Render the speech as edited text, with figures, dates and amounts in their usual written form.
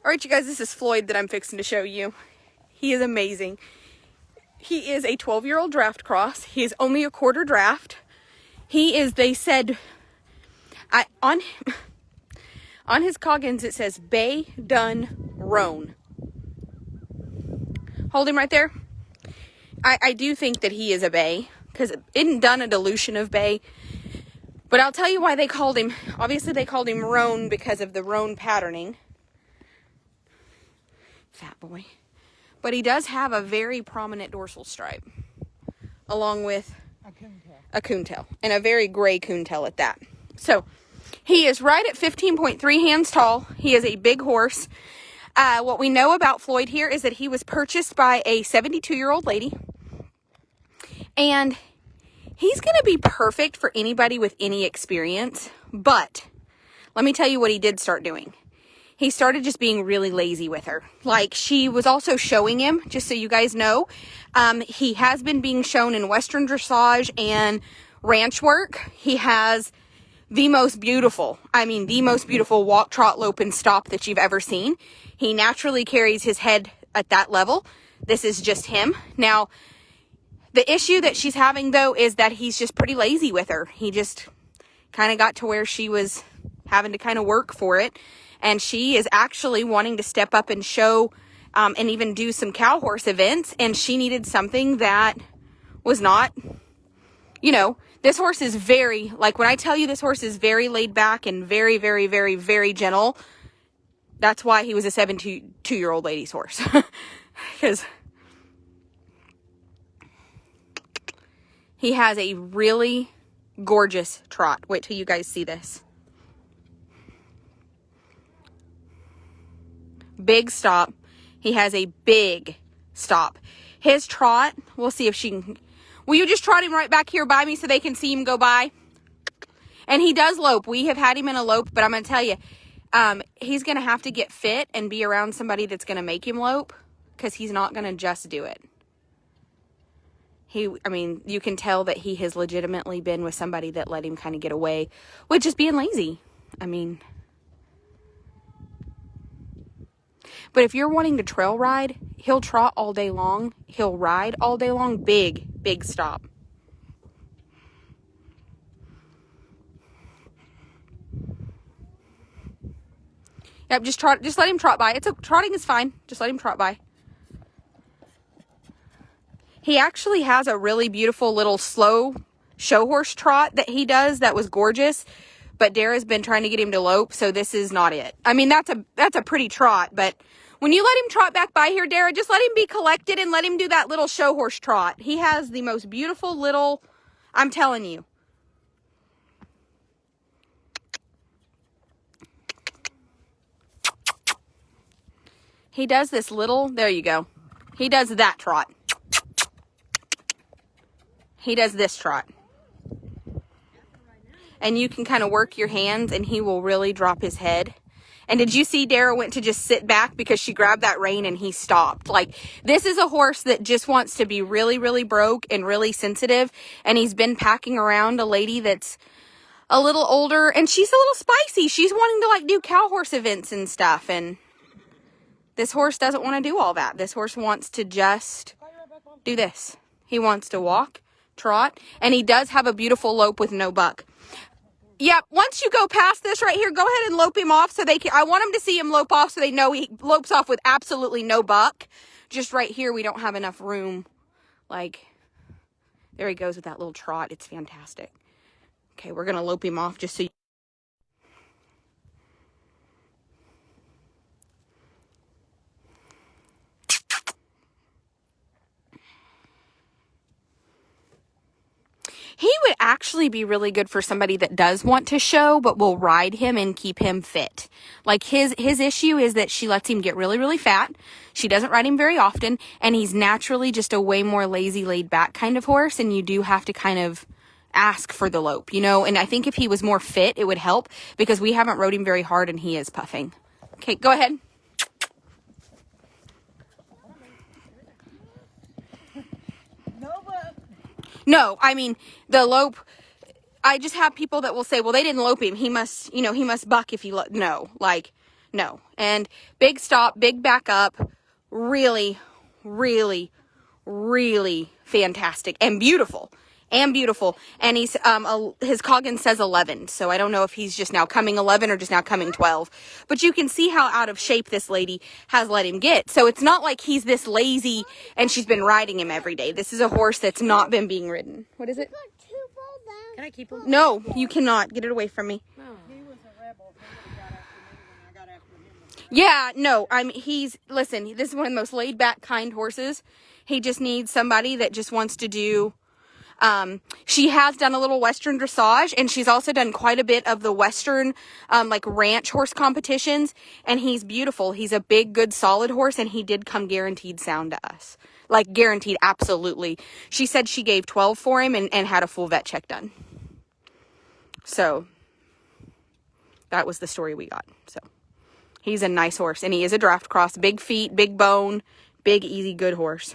Alright, you guys, this is Floyd that I'm fixing to show you. He is amazing. He is a 12-year-old draft cross. He is only a quarter draft. He is, they said, on his Coggins it says Bay Dun Roan. Hold him right there. I do think that he is a bay, because isn't Dun a dilution of bay? But I'll tell you why they called him. Obviously they called him Roan because of the Roan patterning. Fat boy. But he does have a very prominent dorsal stripe, along with a coontail, and a very gray coontail at that. So he is right at 15.3 hands tall. He is a big horse. What we know about Floyd here is that he was purchased by a 72-year-old lady, and he's going to be perfect for anybody with any experience. But let me tell you what he did start doing. He started just being really lazy with her. Like, she was also showing him, just so you guys know, he has been being shown in Western dressage and ranch work. He has the most beautiful walk, trot, lope, and stop that you've ever seen. He naturally carries his head at that level. This is just him. Now, the issue that she's having, though, is that he's just pretty lazy with her. He just kind of got to where she was having to kind of work for it. And she is actually wanting to step up and show and even do some cow horse events. And she needed something that was not, this horse is very, like when I tell you this horse is very laid back and very, very, very, very gentle. That's why he was a 72-year-old lady's horse. Because he has a really gorgeous trot. Wait till you guys see this. Big stop. He has a big stop. His trot, we'll see if she can. Will you just trot him right back here by me so they can see him go by? And he does lope. We have had him in a lope, but I'm going to tell you, he's going to have to get fit and be around somebody that's going to make him lope, because he's not going to just do it. You can tell that he has legitimately been with somebody that let him kind of get away with just being lazy. But if you're wanting to trail ride, he'll trot all day long. He'll ride all day long. Big, big stop. Yep, just let him trot by. Trotting is fine. Just let him trot by. He actually has a really beautiful little slow show horse trot that he does that was gorgeous. But Dara's been trying to get him to lope, so this is not it. That's a pretty trot, but when you let him trot back by here, Dara, just let him be collected and let him do that little show horse trot. He has the most beautiful little, I'm telling you. He does this little, there you go. He does that trot. He does this trot. And you can kind of work your hands and he will really drop his head. And did you see Dara went to just sit back because she grabbed that rein and he stopped? Like, this is a horse that just wants to be really, really broke and really sensitive. And he's been packing around a lady that's a little older and she's a little spicy. She's wanting to do cow horse events and stuff. And this horse doesn't want to do all that. This horse wants to just do this. He wants to walk, trot, and he does have a beautiful lope with no buck. Yep, once you go past this right here, go ahead and lope him off so they can, I want them to see him lope off so they know he lopes off with absolutely no buck. Just right here, we don't have enough room. There he goes with that little trot. It's fantastic. Okay, we're going to lope him off just so you. He would actually be really good for somebody that does want to show, but will ride him and keep him fit. Like his issue is that she lets him get really, really fat. She doesn't ride him very often. And he's naturally just a way more lazy, laid back kind of horse. And you do have to kind of ask for the lope, and I think if he was more fit, it would help because we haven't rode him very hard and he is puffing. Okay, go ahead. No, the lope, I just have people that will say, well, they didn't lope him. He must buck if he no, No. And big stop, big back up, really, really, really fantastic and beautiful. And beautiful. And he's, his Coggin says 11. So I don't know if he's just now coming 11 or just now coming 12. But you can see how out of shape this lady has let him get. So it's not like he's this lazy and she's been riding him every day. This is a horse that's not been being ridden. What is it? Can I keep him? No, you cannot. Get it away from me. Oh. He was a rebel. Somebody got after me when I got after him. Yeah, no, listen, this is one of the most laid back, kind horses. He just needs somebody that just wants to do, she has done a little Western dressage, and she's also done quite a bit of the Western, like ranch horse competitions, and he's beautiful. He's a big, good, solid horse, and he did come guaranteed sound to us. Like, guaranteed, absolutely. She said she gave 12 for him and had a full vet check done. So, that was the story we got. So, he's a nice horse, and he is a draft cross. Big feet, big bone, big, easy, good horse.